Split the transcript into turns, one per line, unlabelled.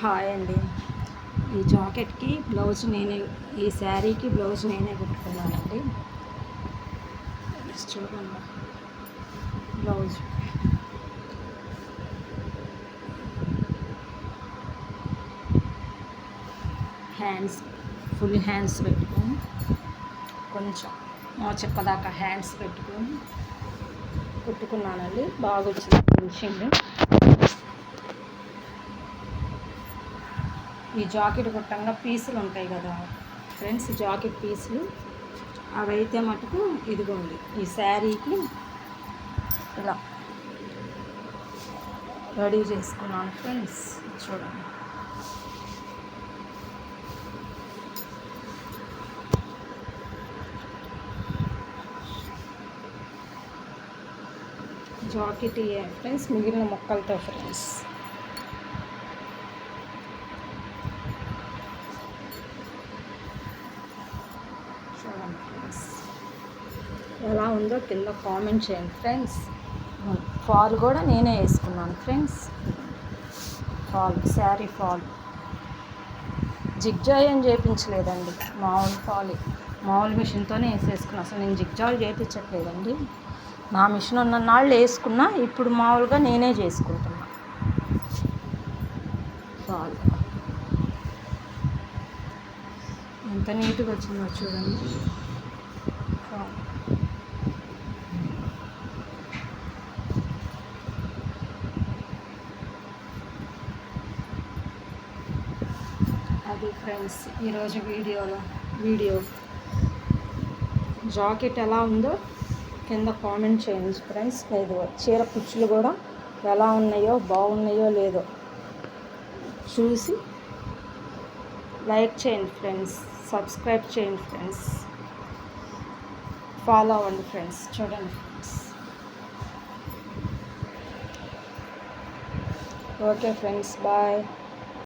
Hi అండి. ఈ జాకెట్కి blouse నేనే, ఈ శారీకి బ్లౌజ్ నేనే కుట్టుకున్నానండి. చూడండి బ్లౌజ్ హ్యాండ్స్, ఫుల్ హ్యాండ్స్ పెట్టుకొని కొంచెం చెక్క దాకా హ్యాండ్స్ పెట్టుకొని కుట్టుకున్నానండి. బాగా వచ్చింది ఫినిషింగ్. ఈ జాకెట్ కుట్టంగా పీసులు ఉంటాయి కదా ఫ్రెండ్స్, జాకెట్ పీసులు అవైతే మటుకు ఇదిగోండి ఈ శారీకి ఇలా రెడీ చేసుకున్నాను ఫ్రెండ్స్. చూడండి జాకెట్ ఫ్రెండ్స్ మిగిలిన మొక్కలతో ఫ్రెండ్స్. చూడండి ఫ్రెండ్స్ ఎలా ఉందో కింద కామెంట్ చేయండి ఫ్రెండ్స్. ఫాల్ కూడా నేనే వేసుకున్నాను ఫ్రెండ్స్. ఫాల్, శారీ ఫాల్ జిగ్జాయ్ అని చేయించలేదండి, మామూలు ఫాల్, మామూలు మిషన్తోనే వేసేసుకున్నాను. అసలు నేను జిగ్జాయ్ చేయించట్లేదండి. నా మిషన్ ఉన్న నాళ్ళు వేసుకున్నా, ఇప్పుడు మామూలుగా నేనే చేసుకుంటున్నా ఫాల్. ఎంత నీట్గా వచ్చిందో చూడండి ఫాల్. అది ఫ్రెండ్స్ ఈరోజు వీడియో జాకెట్ ఎలా ఉందో కింద కామెంట్ చేయండి ఫ్రెండ్స్. లేదు చీర కుచ్చులు కూడా ఎలా ఉన్నాయో, బాగున్నాయో లేదో చూసి లైక్ చేయండి ఫ్రెండ్స్, సబ్స్క్రైబ్ చేయండి ఫ్రెండ్స్, ఫాలో అవ్వండి ఫ్రెండ్స్. చూడండి ఫ్రెండ్స్. Okay friends, bye.